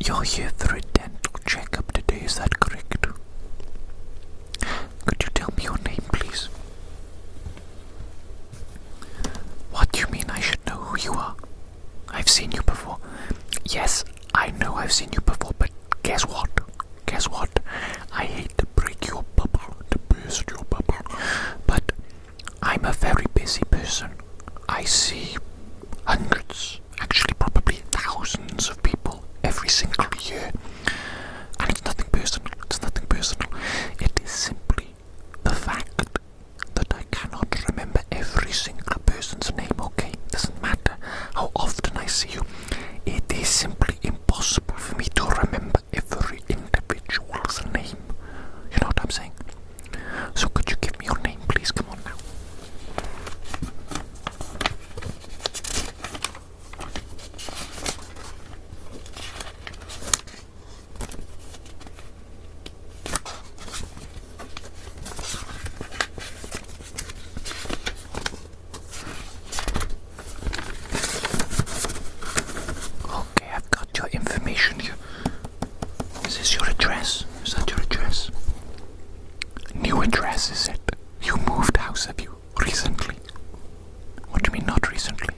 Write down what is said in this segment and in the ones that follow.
You're here for a dental checkup today, is that correct? Could you tell me your name, please? What do you mean I should know who you are? I've seen you before. Yes, I know I've seen you before, but guess what? Guess what? I hate to break your bubble, to burst your bubble, but I'm a very busy person. I see hundreds, actually probably thousands of people every single year. And it's nothing personal, it's nothing personal. It is simply the fact that I cannot remember every single person's name, okay? Doesn't matter how often I see you. It is simply impossible for me to remember every individual's name. You know what I'm saying? So could you give me your name, please? Come on now. Okay, I've got your information here. Is this your address? Is that your address? New address, is it? You moved house, have you? Recently? What do you mean not recently?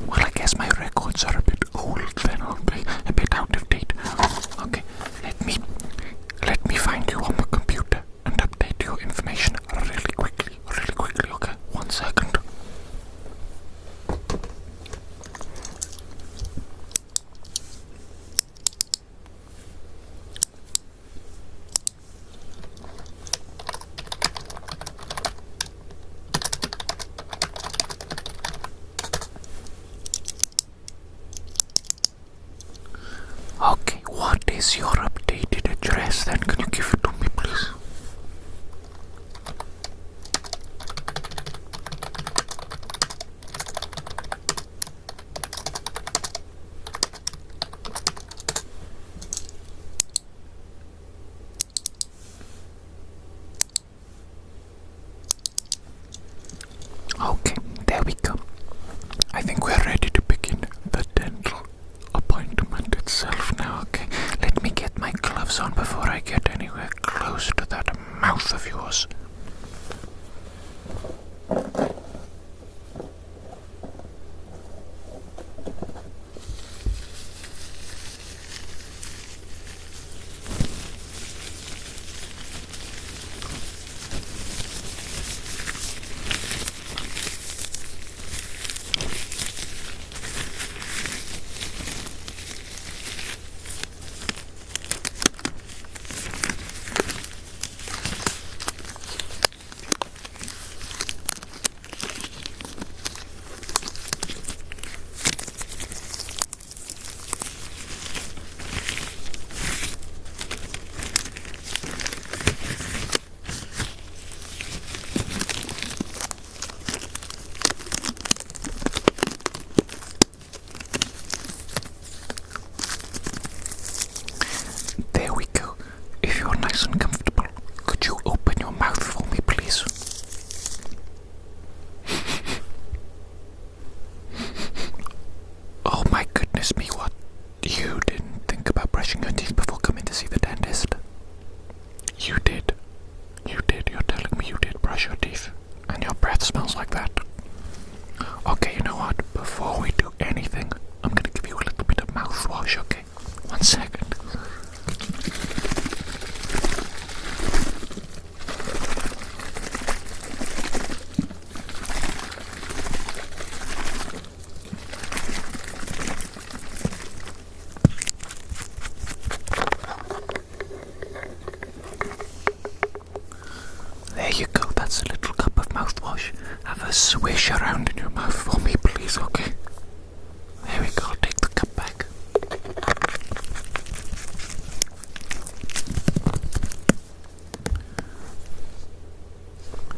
Well, I guess my records are a bit old then, aren't they? A bit out of date. Okay, let me find you on the computer and update your information really quickly, okay? 1 second. Okay, what is your updated address then? Can you give it to me, please? Okay, there we go. I think we're ready to begin the dental appointment itself now, okay? Let me get my gloves on before I get anywhere close to that mouth of yours. There we go. If you're nice and comfortable, could you open your mouth for me, please? Oh my goodness me, what? You didn't think about brushing your teeth before coming to see the dentist? You did. You did. You're telling me you did brush your teeth. And your breath smells like that. Okay, you know what? Before we do anything, I'm gonna give you a little bit of mouthwash, okay? 1 second. There you go, that's a little cup of mouthwash. Have a swish around in your mouth for me, please, okay? There we go, I'll take the cup back.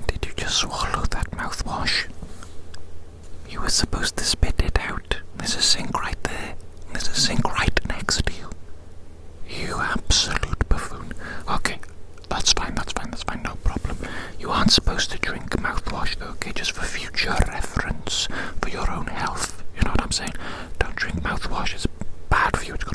Did you just swallow that mouthwash? You were supposed to spit it out. There's a sink right there. There's a sink right next to you. You absolute buffoon. Okay, that's fine, no problem. You aren't supposed to drink mouthwash though, okay? Just for future reference, for your own health. You know what I'm saying? Don't drink mouthwash, it's bad for you. It's got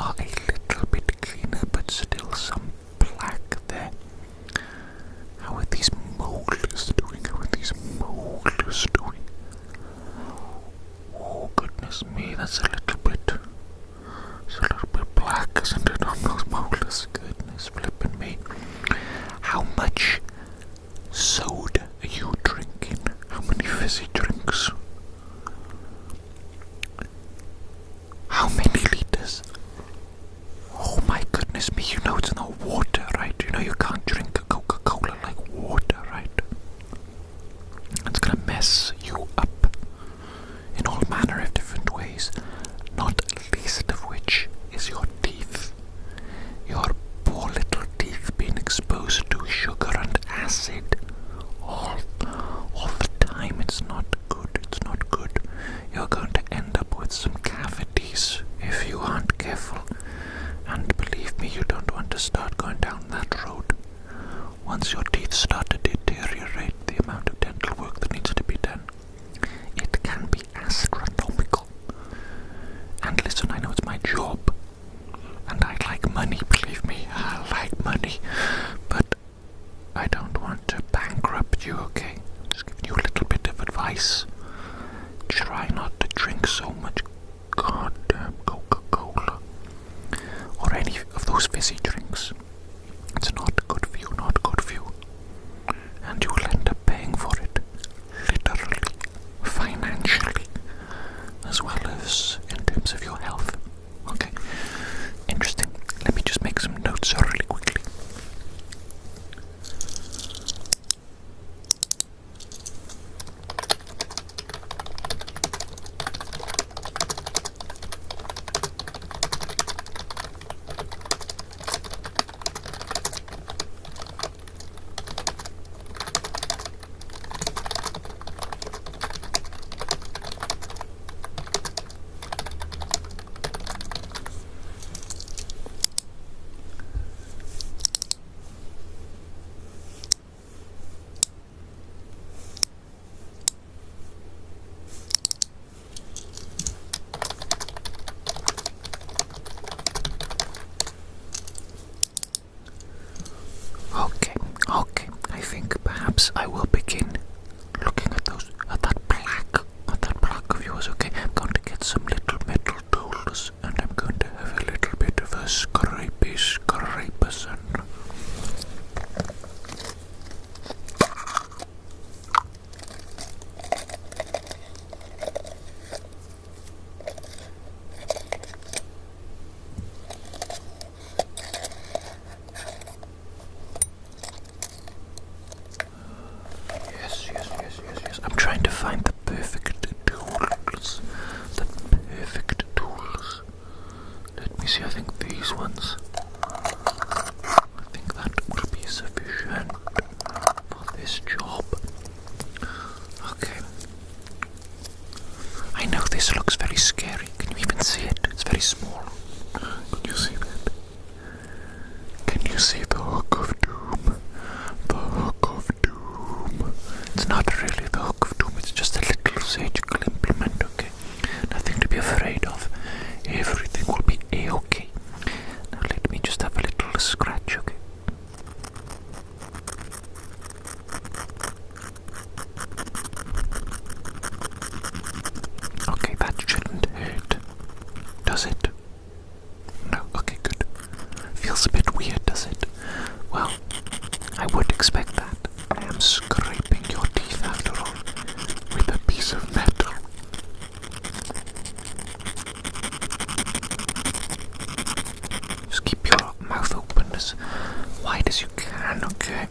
are a little bit cleaner, but still some plaque there. How are these molars doing? Oh goodness me, that's a little bit black, isn't it, on those molars? Goodness flippin' me. How much soda are you drinking? How many fizzy drinks? How many liters? Oh my goodness me, you know it's not water, right? You know you can't drink a Coca-Cola like water, right? It's gonna mess you up in all manner of different ways, not least of which is your teeth. Your poor little teeth being exposed to sugar and acid all the time. It's not good. You're going to end up with some cavities if you aren't careful. And believe me, you don't want to start going down that road. Once your teeth start to deteriorate, the amount of dental work that needs to be done, it can be astronomical. And listen, I know it's my job, and I like money, believe me, I like money, but I don't want to bankrupt you, okay? I'm just giving you a little bit of advice. Try not to drink so much goddamn Coca-Cola or any of those fizzy drinks. It's not good for you, and you will end up paying for it, literally, financially, as well as in terms of your health. Okay, interesting. Let me just make some notes really quickly. Okay, I think perhaps I will begin looking at that plaque of yours, okay? I'm going to get some little metal tools, and I'm going to have a little bit of a scrapey scraperson. Yes. I'm trying to find the perfect tools. Let me see, I think these ones. I think that will be sufficient for this job. Okay. I know this looks very scary. Can you even see it? It's very small. Can you see that? Can you see the hook of doom? The hook of doom. It's not really the hook of doom, it's just a little surgical implement, okay? Nothing to be afraid of. Everything will be a-okay. Now let me just have a little scratch, okay? Okay, that shouldn't hurt, does it? No, okay, good. Feels a bit weird, does it? Well, I would expect that. I am scraping your teeth, after all, with a piece of metal. Just keep your mouth open as wide as you can, okay?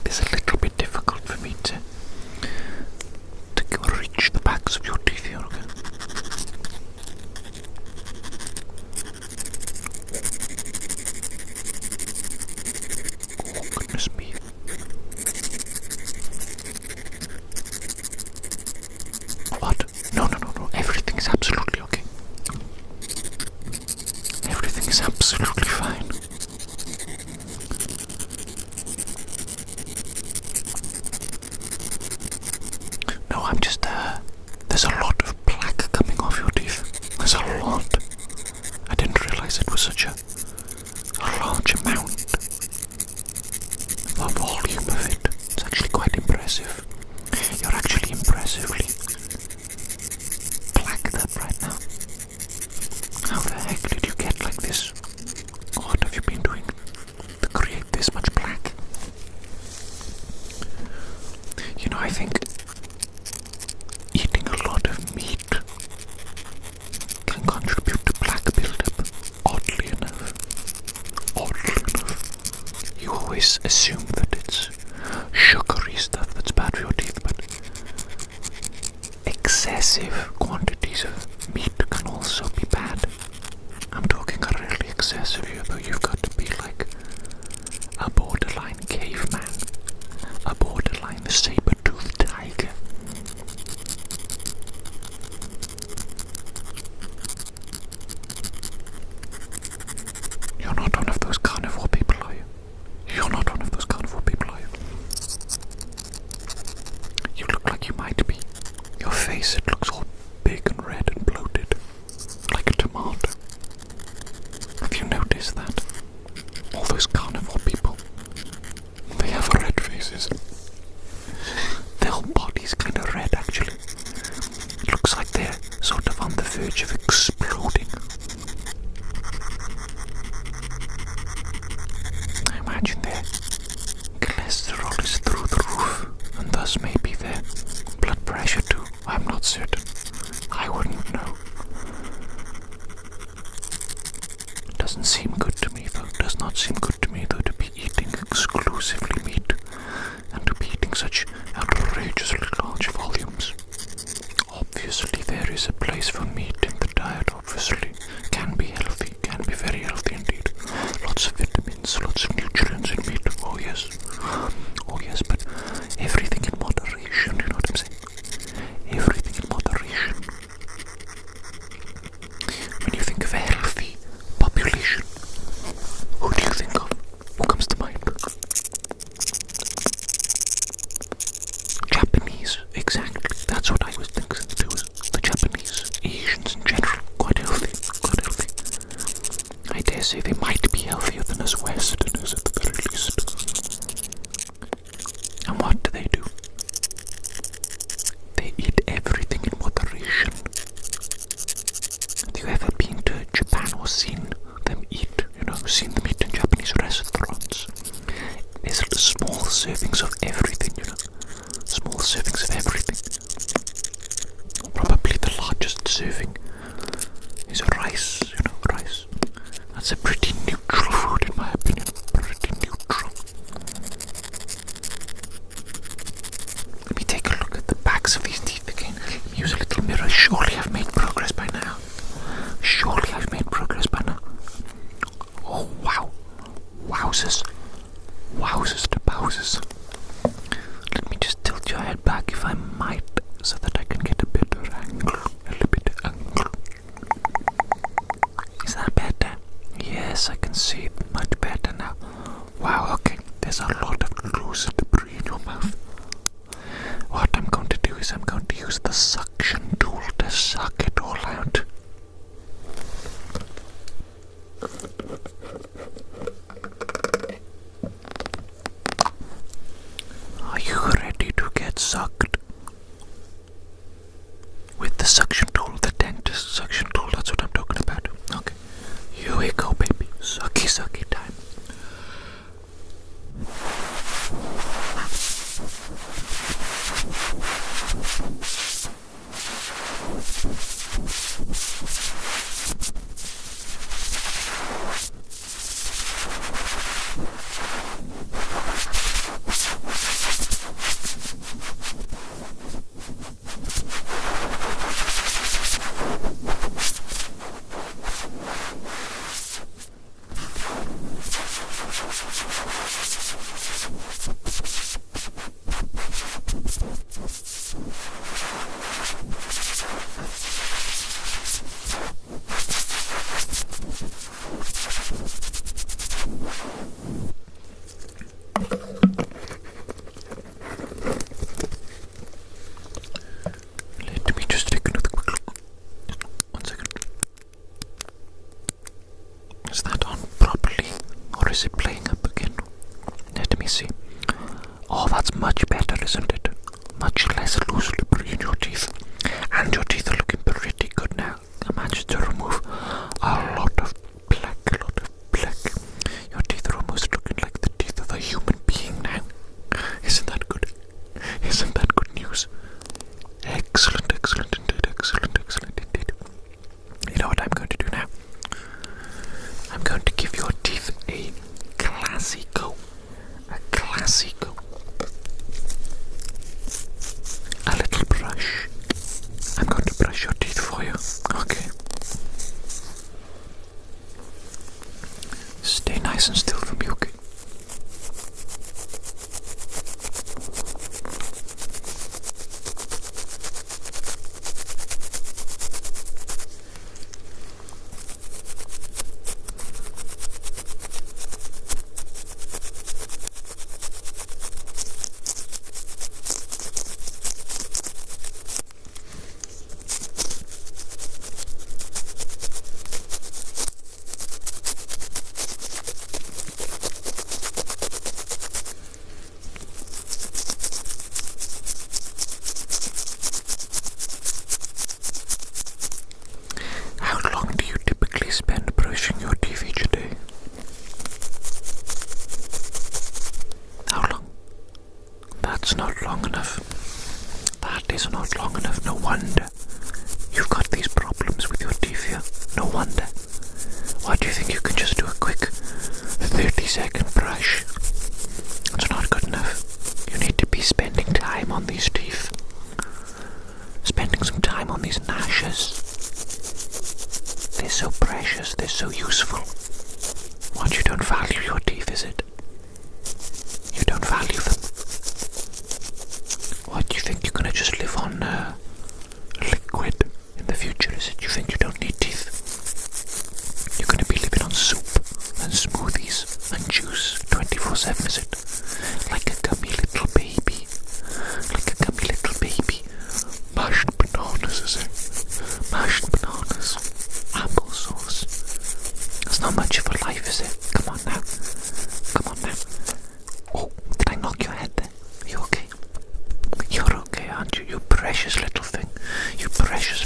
There's a I'm just, there's a lot of plaque coming off your teeth. There's a lot. I didn't realize it was such a large amount. The volume of it. It's actually quite impressive. You're actually impressively plaqued up right now. How the heck did you get like this? What have you been doing to create this much plaque? You know, I think eating a lot of meat can contribute to plaque buildup, oddly enough. You always assume that it's sugary stuff that's bad for your teeth, but excessive quantities of meat can also be bad. I'm talking a really excessive here, though. You've got to be like a borderline caveman, a borderline saber-toothed tiger. You're not one of those carnivore people, are you? You're not one of those carnivore people, are you? You look like you might be. Your face, it looks all big and red and bloated, like a tomato. Have you noticed that? All those carnivore people, they have red faces. Their whole body's kind of red, actually. It looks like they're sort of on the verge of exploding. I imagine their cholesterol is through the roof, and thus maybe their blood pressure too. I'm not certain. I wouldn't know. Doesn't seem good to me, though. Does not seem good to me, though, to be eating exclusively meat and to be eating such outrageously large volumes. Obviously, there is a place for meat in the diet, obviously. Can be healthy, can be very healthy indeed. Lots of vitamins, lots of nutrients in meat. Oh yes. Oh yes, but everything in moderation, you know what I'm saying? Everything in moderation. When you think of a healthy population, who do you think of? Who comes to mind? Japanese, exactly. That's what I was thinking too. The Japanese, Asians in general, quite healthy, quite healthy. I dare say they might be healthier than us Westerners at the very least. And what do? They eat everything in moderation. Have you ever been to Japan or seen them eat? Seen them eat in Japanese restaurants? There's small servings of everything, Small servings of everything. Probably the largest serving is rice, rice. That's a pretty neutral food in my opinion. Pretty neutral. Let me take a look at the backs of these teeth again. Let me use a little mirror. Surely I've made progress by now. Surely I've made progress by now. Oh wow. Wowzers. Wowzers to bowsers. Let me just tilt your head back if I might, so that I can get a better angle. A little bit of angle. Is that better? Yes, I can see it much better now. Wow, okay. There's a lot of loose debris in your mouth. What I'm going to do is I'm going to use the suction tool to suck it all out. Are you ready to get sucked? With the suction tool, the dentist suction tool, that's what I'm talking about. Okay, here we go, baby. Sucky, sucky time. me see. Oh, that's much better, isn't it? Much less loose slippery in your teeth. And your teeth are looking pretty good now. I managed to remove a lot of plaque, Your teeth are almost looking like the teeth of a human being now. Isn't that good? Isn't that good news? Excellent indeed. You know what I'm going to do now? I'm going to give your teeth a classy go. A little brush. I'm going to brush your teeth for you. Okay. Stay nice and still for me, okay? Spend brushing your teeth each day. How long? That's not long enough. That is not long enough. No wonder you've got these problems with your teeth here. No wonder. Why do you think you can just do a quick 30-second brush? It's not good enough. You need to be spending time on these teeth. Spending some time on these gnashes. They're so precious, they're so useful. What, you don't value your teeth, is it? You don't value them? What, do you think you're gonna just live on liquid in the future, is it? You think you don't need teeth? You're gonna be living on soup and smoothies and juice 24/7, is it? Like a gummy little baby. Mashed bananas, is it? Mashed bananas. Applesauce. That's not much of a life, is it? Come on now. Oh, did I knock your head there? Are you okay? You're okay, aren't you? You precious little thing. You're just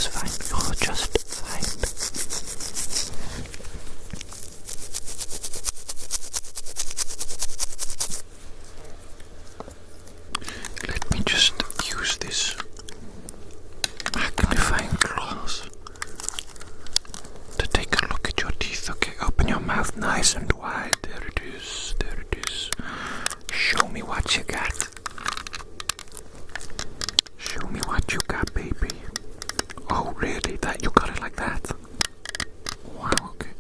fine. Let me just use this magnifying glass to take a look at your teeth. Okay, open your mouth nice and wide. There it is. Show me what you got. Show me what you got, baby. Oh, really? That you got it like that? Wow, okay.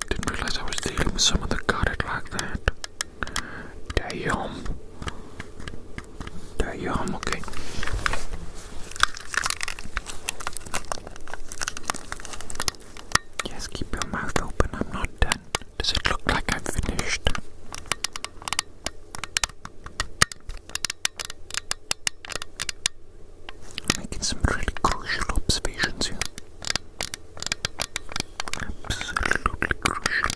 Didn't realize I was dealing with someone that got it like that. Damn, okay. Yes, keep your mouth open. I'm not done. Does it look like I'm finished? I'm making some really crucial observations here. Absolutely crucial.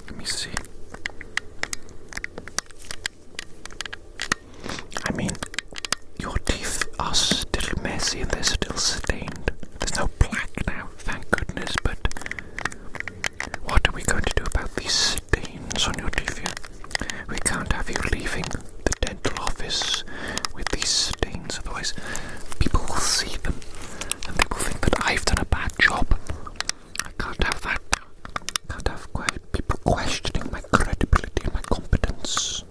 Let me see. I mean, your teeth are still messy and they're still stained. There's no plaque now, thank goodness, but what are we going to do about these stains on your teeth here? We can't have you leaving the dental office with these stains, otherwise people will see them and they will think that I've done a bad job. I can't have that. Can't have people questioning my credibility and my competence.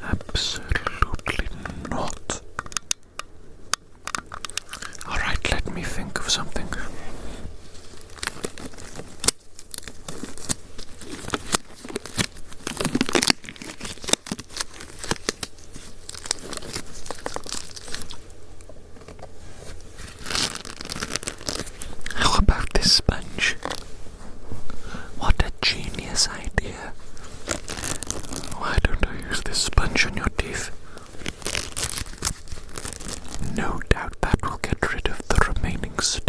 Absolutely not. Alright, let me think of something. How about this sponge? What a genius idea. Why don't I use this sponge on your teeth? No doubt that will get rid of the remaining stains.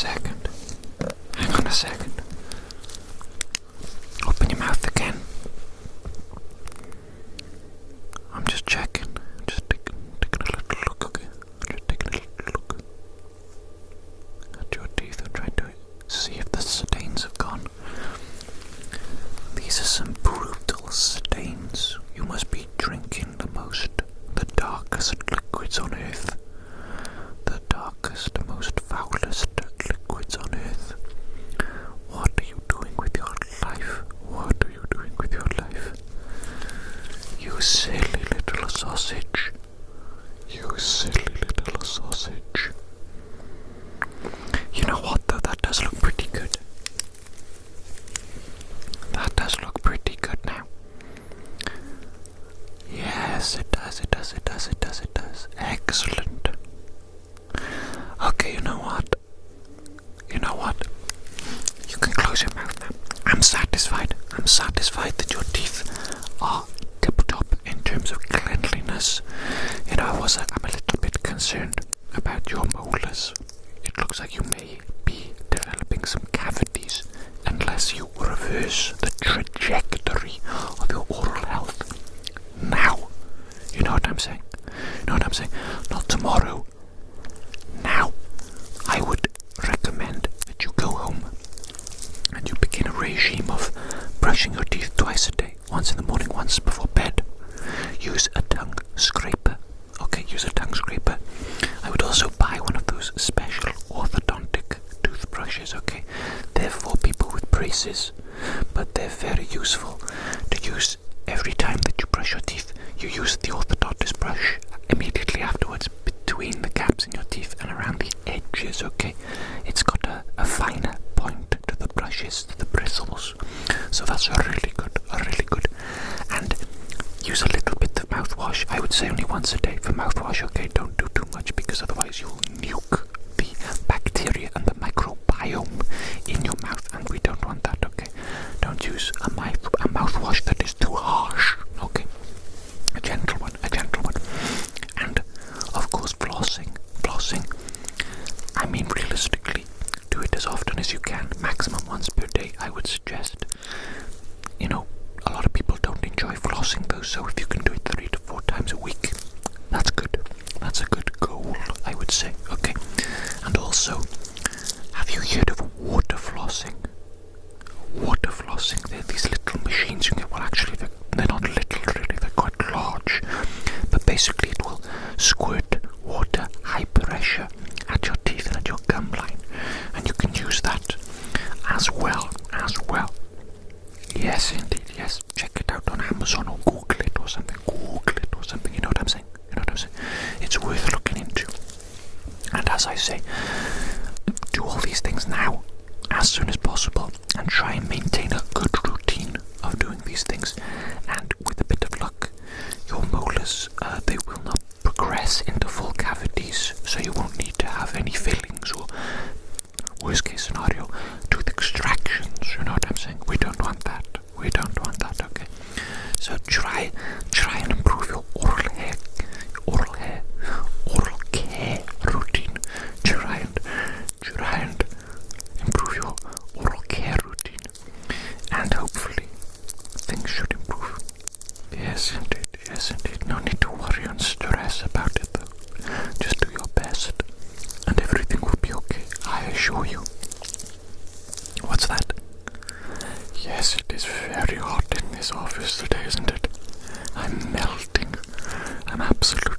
second. Hang on a second. Open your mouth again. I'm just checking. Just taking a little look, okay? Just taking a little look at your teeth and trying to see if the stains have gone. These are some brutal stains. You must be drinking the darkest liquids on earth. The darkest, most foulest liquids on earth. What are you doing with your life? What are you doing with your life? You silly little sausage. You silly little sausage. You know what though, that does look pretty good. That does look pretty good now. Yes, it does, it does, it does, it does, it does. Excellent. Okay, you know what? You know what? You can close your mouth now. I'm satisfied. I'm satisfied that your teeth are tip-top in terms of cleanliness. You know, I'm a little bit concerned about your molars. It looks like you may be developing some cavities unless you reverse the trajectory of your oral health. Now, you know what I'm saying? You know what I'm saying? Not tomorrow. Now, I would recommend that you go home and you begin a regime of brushing your teeth twice a day. Once in the morning, once before bed. Use a tongue scraper. Okay, use a tongue scraper. I would also buy one of those special orthodontic toothbrushes, okay? They're for people with braces, but they're very useful to use every time that you brush your teeth. You use the orthodontist brush immediately afterwards between the gaps in your teeth and around the edges, okay? It's got a finer point to the brushes, to the bristles. So that's really good, And use a little bit of mouthwash. I would say only once a day for mouthwash, okay? Don't do too much because otherwise you'll nuke the bacteria and the microbiome in your mouth, and we don't want that, okay? Don't use a mouthwash that is too harsh, okay? A gentle one. And, of course, flossing. I mean, realistically, do it as often as you can, maximum once per day, I would suggest. You know, a lot of people don't enjoy flossing though, so if you can do it 3 to 4 times a week, that's good. That's a good goal, I would say, okay? And also, have you heard of water flossing? Water flossing, they're these little machines you can get. Well, actually, they're not little really, they're quite large. But basically it will squirt water, high pressure, at your teeth and at your gum line. And you can use that as well. Yes, indeed, yes. Check it out on Amazon or Google it or something. You know what I'm saying? It's worth looking into. And as I say, do all these things now, as soon as possible, and try and maintain a good routine of doing these things. And with a bit of luck, your molars, they will not progress into full cavities, so you won't need to have any fillings or, worst case scenario, tooth extractions. You know what I'm saying? We don't want that, okay? So try and improve your oral care routine. Try and improve your oral care routine, and hopefully things should improve. Yes, indeed. No need to worry and stress about it though. Just do your best, and everything will be okay. I assure you. What's that? Yes, it is very hot in this office today, isn't it? I'm melting. I'm absolutely